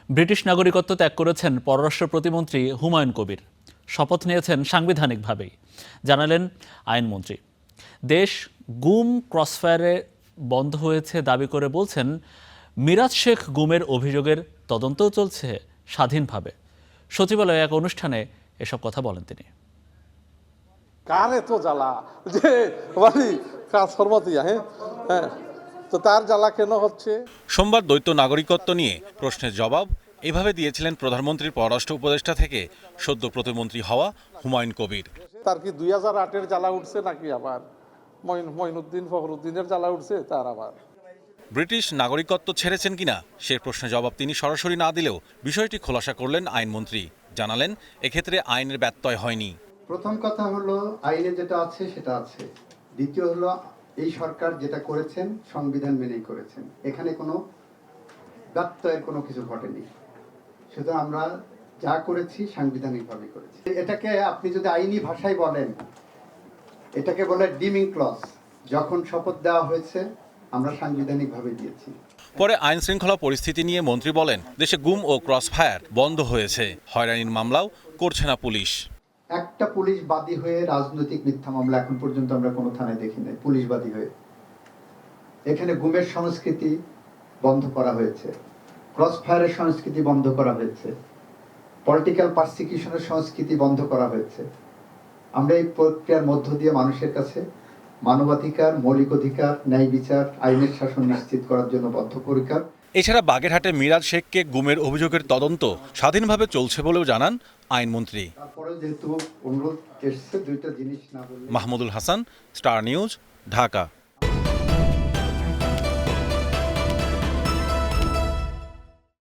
British নাগরিকত্ব ত্যাগ করেছেন পররাষ্ট্র প্রতিমন্ত্রী হুমায়ুন কবির। শপথ নিয়েছেন সাংবিধানিকভাবেই, জানালেন আইনমন্ত্রী। দেশ গুম ক্রসফায়ারে বন্ধ হয়েছে দাবি করে বলছেন, মিরাজ শেখ গুমের অভিযোগের তদন্তও চলছে স্বাধীনভাবে। সচিবালয়ে এক অনুষ্ঠানে এসব কথা বলেন তিনি। কার এত জ্বালা যে কাজ সর্বতিয়া হ্যাঁ তো তার জ্বালা কেন হচ্ছে? সোমবার দ্বৈত নাগরিকত্ব নিয়ে প্রশ্নের জবাব এভাবে দিয়েছিলেন প্রধানমন্ত্রীর পররাষ্ট্র উপদেষ্টা থেকে সদ্য প্রতিমন্ত্রী হওয়া হুমায়ুন কবির। তার কি 2008-এর জ্বালা উঠছে নাকি আবার মঈনুদ্দিন ফখরুদ্দিনের জ্বালা উঠছে তার আবার? ব্রিটিশ নাগরিকত্ব ছেড়েছেন কিনা সে প্রশ্নের জবাব তিনি সরাসরি না দিলেও বিষয়টি খোলাসা করলেন আইনমন্ত্রী। জানালেন, এক্ষেত্রে আইনের ব্যত্যয় হয়নি। প্রথম কথা হলো আইনে যেটা আছে সেটা আছে। দ্বিতীয় হলো এই সরকার যেটা করেছেন সংবিধান মেনেই করেছেন, এখানে কোনো ব্যত্যয়ের কোনো কিছু ঘটেনি। সুতরাং আমরা যা করেছি সাংবিধানিকভাবে করেছি। এটাকে আপনি যদি আইনি ভাষায় বলেন, এটাকে বলে ডিমিং ক্লজ। যখন শপথ দেওয়া হয়েছে আমরা সাংবিধানিকভাবে দিয়েছি। পরে আইন শৃঙ্খলা পরিস্থিতি নিয়ে মন্ত্রী বলেন, দেশে গুম ও ক্রসফায়ার বন্ধ হয়েছে, হয়রানির মামলাও করছে না পুলিশ। একটা পুলিশ বাদী হয়ে রাজনৈতিক মিথ্যা মামলা এখন পর্যন্ত আমরা কোনো থানায় দেখি নাই। পুলিশ বাদী হয়ে এখানে গুমের সংস্কৃতি বন্ধ করা হয়েছে, ক্রসফায়ারের সংস্কৃতি বন্ধ করা হয়েছে, পলিটিক্যাল পারসিকিউশনের সংস্কৃতি বন্ধ করা হয়েছে। আমরা এই প্রক্রিয়ার মধ্য দিয়ে মানুষের কাছে মানবাধিকার, মৌলিক অধিকার, ন্যায় বিচার, আইনের শাসন নিশ্চিত করার জন্য বদ্ধপরিকর। এছাড়া বাগেরহাটে মিরাজ শেখকে গুমের অভিযোগের তদন্ত স্বাধীনভাবে চলছে বলেও জানান আইনমন্ত্রী। তারপরে যেহেতু অনুরোধ এসছে, দুইটা জিনিস না বললে। Mahmudul Hasan, star news, Dhaka.